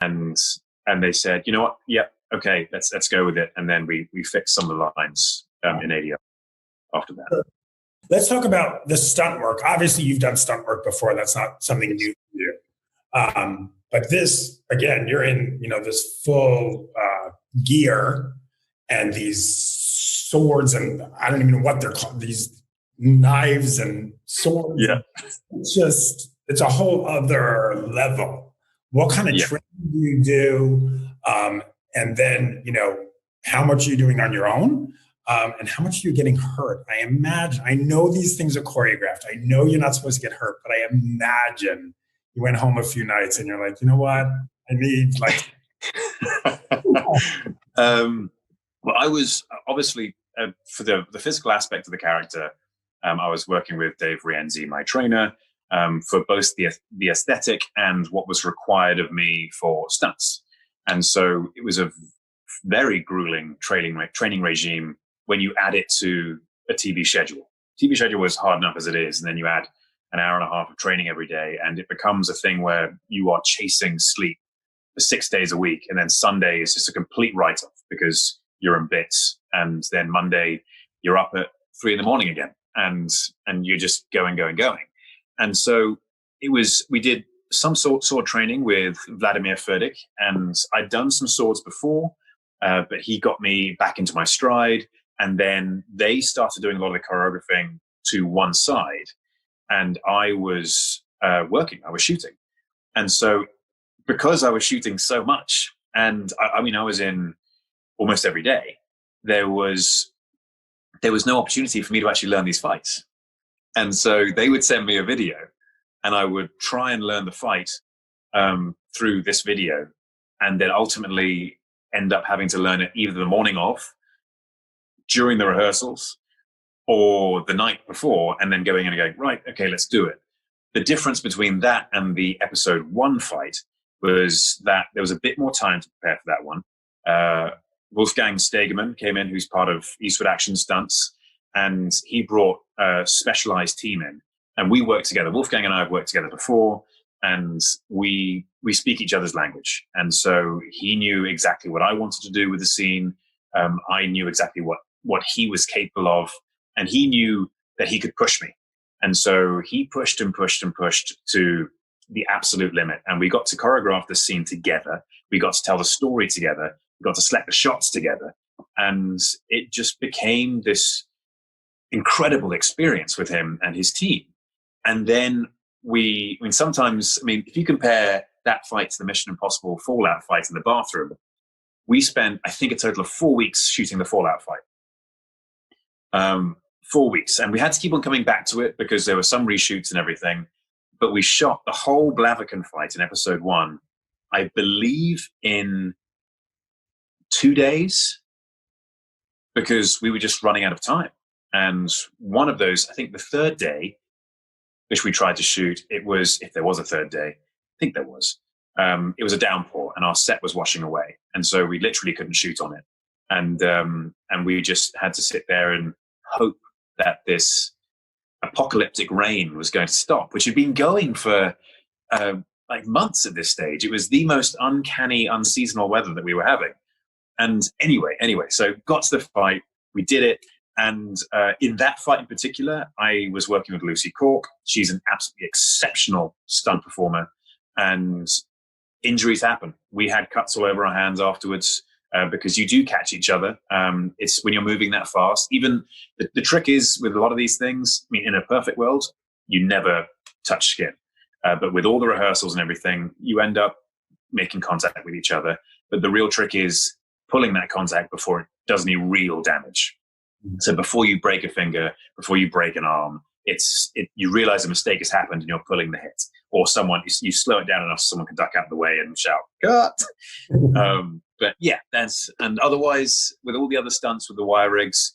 and and they said, you know what, yep, okay, let's go with it. And then we fixed some of the lines in ADR after that. Let's talk about the stunt work. Obviously, you've done stunt work before. That's not something new to you. But this, again, you're in, this full gear and these swords, and I don't even know what they're called, these knives and swords. Yeah. It's a whole other level. What kind of training do you do? And then, how much are you doing on your own? And how much are you getting hurt? I know these things are choreographed. I know you're not supposed to get hurt, but I imagine you went home a few nights and you're like, you know what? I need well, I was obviously for the physical aspect of the character. I was working with Dave Rienzi, my trainer, for both the aesthetic and what was required of me for stunts. And so it was a very grueling training regime when you add it to a TV schedule. TV schedule was hard enough as it is, and then you add an hour and a half of training every day, and it becomes a thing where you are chasing sleep for 6 days a week, and then Sunday is just a complete write-off because you're in bits, and then Monday you're up at 3 a.m. again, and you're just going. And so we did some sword training with Vladimir Furdik, and I'd done some swords before, but he got me back into my stride. And then they started doing a lot of the choreographing to one side, and I was working, I was shooting. And so because I was shooting so much, and I was in almost every day, there was no opportunity for me to actually learn these fights. And so they would send me a video, and I would try and learn the fight through this video, and then ultimately end up having to learn it either the morning of, during the rehearsals, or the night before, and then going in and going, right, okay, let's do it. The difference between that and the episode 1 fight was that there was a bit more time to prepare for that one. Wolfgang Stegemann came in, who's part of Eastwood Action Stunts, and he brought a specialized team in, and we worked together. Wolfgang and I have worked together before, and we speak each other's language. And so he knew exactly what I wanted to do with the scene. I knew exactly what he was capable of, and he knew that he could push me. And so he pushed and pushed and pushed to the absolute limit. And we got to choreograph the scene together. We got to tell the story together. We got to select the shots together. And it just became this incredible experience with him and his team. And then if you compare that fight to the Mission Impossible Fallout fight in the bathroom, we spent, I think, a total of 4 weeks shooting the Fallout fight. 4 weeks. And we had to keep on coming back to it because there were some reshoots and everything. But we shot the whole Blaviken fight in episode 1, I believe, in 2 days, because we were just running out of time. And one of those, I think the third day, which we tried to shoot, it was, if there was a third day, I think there was, it was a downpour and our set was washing away. And so we literally couldn't shoot on it. And we just had to sit there and hope that this apocalyptic rain was going to stop, which had been going for like months at this stage. It was the most uncanny, unseasonal weather that we were having. And anyway, so got to the fight, we did it. And in that fight in particular, I was working with Lucy Cork. She's an absolutely exceptional stunt performer, and injuries happen. We had cuts all over our hands afterwards because you do catch each other. It's when you're moving that fast. Even the trick is with a lot of these things, I mean, in a perfect world, you never touch skin. But with all the rehearsals and everything, you end up making contact with each other. But the real trick is pulling that contact before it does any real damage. So before you break a finger, before you break an arm, you realize a mistake has happened and you're pulling the hit. Or you slow it down enough so someone can duck out of the way and shout, "Cut!" But yeah, and otherwise, with all the other stunts with the wire rigs,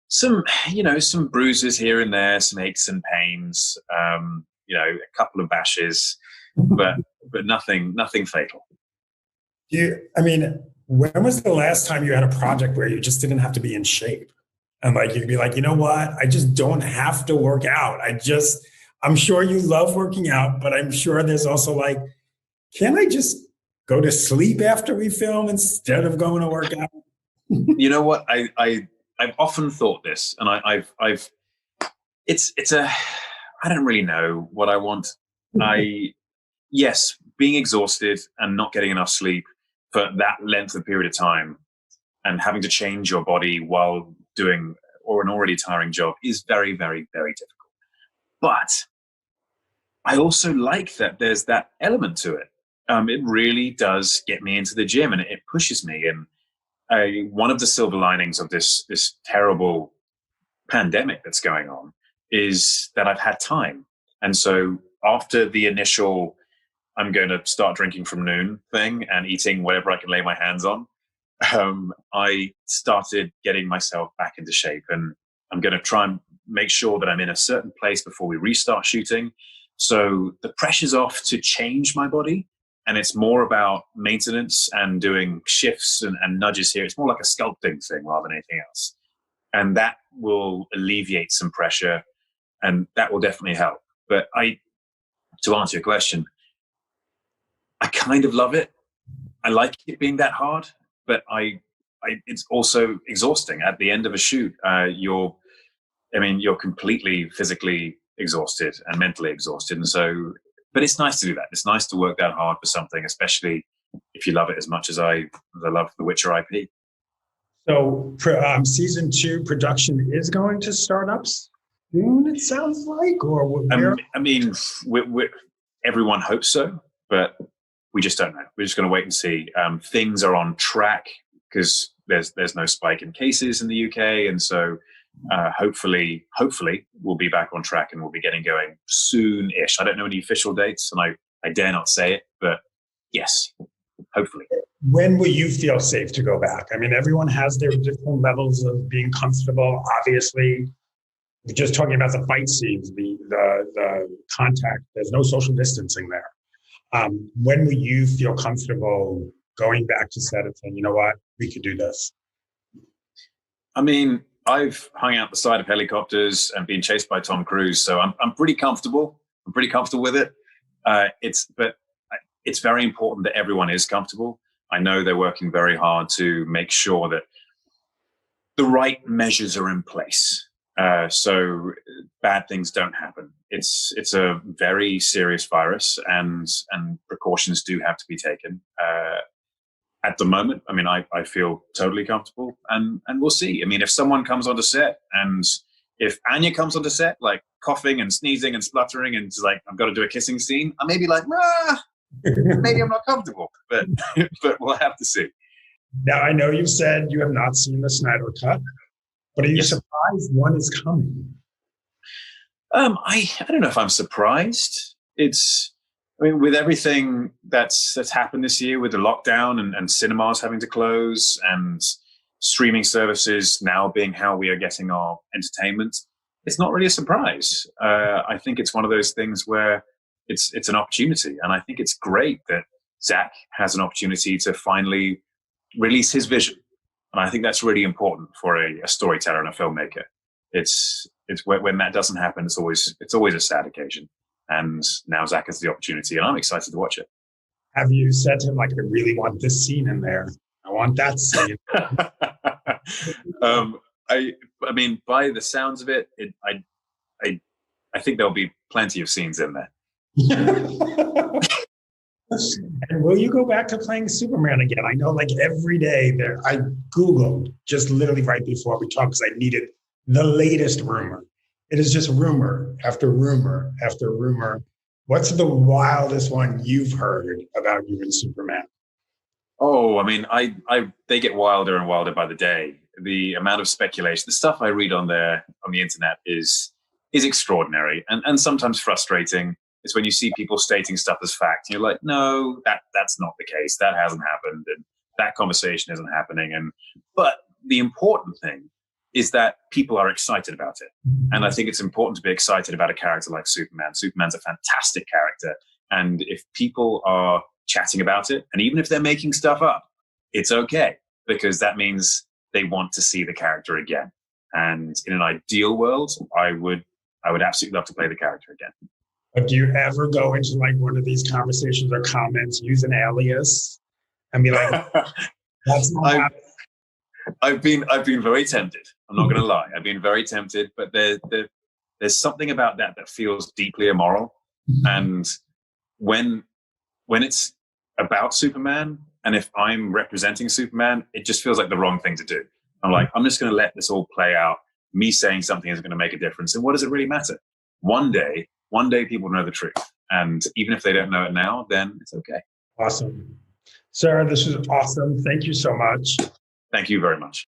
some bruises here and there, some aches and pains, a couple of bashes, but nothing fatal. When was the last time you had a project where you just didn't have to be in shape? And like, you'd be like, you know what? I just don't have to work out. I'm sure you love working out, but I'm sure there's also like, can I just go to sleep after we film instead of going to work out? You know what? I've often thought this, and it's a, I don't really know what I want. Yes, being exhausted and not getting enough sleep for that length of period of time and having to change your body while doing or an already tiring job is very, very, very difficult. But I also like that there's that element to it. It really does get me into the gym and it pushes me. And one of the silver linings of this terrible pandemic that's going on is that I've had time. And so after the initial, I'm going to start drinking from noon thing and eating whatever I can lay my hands on, I started getting myself back into shape. And I'm going to try and make sure that I'm in a certain place before we restart shooting. So the pressure's off to change my body. And it's more about maintenance and doing shifts and nudges here. It's more like a sculpting thing rather than anything else. And that will alleviate some pressure and that will definitely help. But to answer your question, I kind of love it. I like it being that hard, but it's also exhausting. At the end of a shoot, you're completely physically exhausted and mentally exhausted. And so, but it's nice to do that. It's nice to work that hard for something, especially if you love it as much as I love the Witcher IP. So season 2 production is going to start up soon, it sounds like, or everyone hopes so, but we just don't know. We're just going to wait and see. Things are on track because there's no spike in cases in the UK, and so hopefully we'll be back on track and we'll be getting going soon-ish. I don't know any official dates, and I dare not say it, but yes, hopefully. When will you feel safe to go back? I mean, everyone has their different levels of being comfortable. Obviously, we're just talking about the fight scenes, the contact. There's no social distancing there. When will you feel comfortable going back to set and saying, you know what, we could do this? I mean, I've hung out the side of helicopters and been chased by Tom Cruise, so I'm pretty comfortable. I'm pretty comfortable with it. But it's very important that everyone is comfortable. I know they're working very hard to make sure that the right measures are in place, so bad things don't happen. It's a very serious virus, and precautions do have to be taken. At the moment, I mean, I feel totally comfortable, and we'll see. I mean, if someone comes onto set, and if Anya comes onto set, like coughing and sneezing and spluttering, and like, I've got to do a kissing scene, I may be like, maybe I'm not comfortable, but we'll have to see. Now, I know you said you have not seen the Snyder Cut, but are you surprised one is coming? I don't know if I'm surprised. With everything that's happened this year, with the lockdown and cinemas having to close and streaming services now being how we are getting our entertainment, it's not really a surprise. I think it's one of those things where it's an opportunity, and I think it's great that Zach has an opportunity to finally release his vision, and I think that's really important for a storyteller and a filmmaker. It's when that doesn't happen, it's always a sad occasion. And now Zach has the opportunity, and I'm excited to watch it. Have you said to him, like, I really want this scene in there? I want that scene. I mean, by the sounds of it, I think there'll be plenty of scenes in there. And will you go back to playing Superman again? I know, like, every day I Googled just literally right before we talked because I needed the latest rumor. It is just rumor after rumor after rumor. What's the wildest one you've heard about you and Superman? Oh, I mean, they get wilder and wilder by the day. The amount of speculation, the stuff I read on the internet is extraordinary and sometimes frustrating. It's when you see people stating stuff as fact, and you're like, no, that's not the case. That hasn't happened, and that conversation isn't happening. But the important thing is that people are excited about it. And I think it's important to be excited about a character like Superman. Superman's a fantastic character. And if people are chatting about it, and even if they're making stuff up, it's okay, because that means they want to see the character again. And in an ideal world, I would absolutely love to play the character again. But do you ever go into like one of these conversations or comments, use an alias and be like, that's not I've, happening. I've been very tempted. I'm not going to lie. I've been very tempted, but there's something about that feels deeply immoral. And when it's about Superman, and if I'm representing Superman, it just feels like the wrong thing to do. I'm like, I'm just going to let this all play out. Me saying something isn't going to make a difference. And what does it really matter? One day people know the truth. And even if they don't know it now, then it's okay. Awesome. Sarah, this was awesome. Thank you so much. Thank you very much.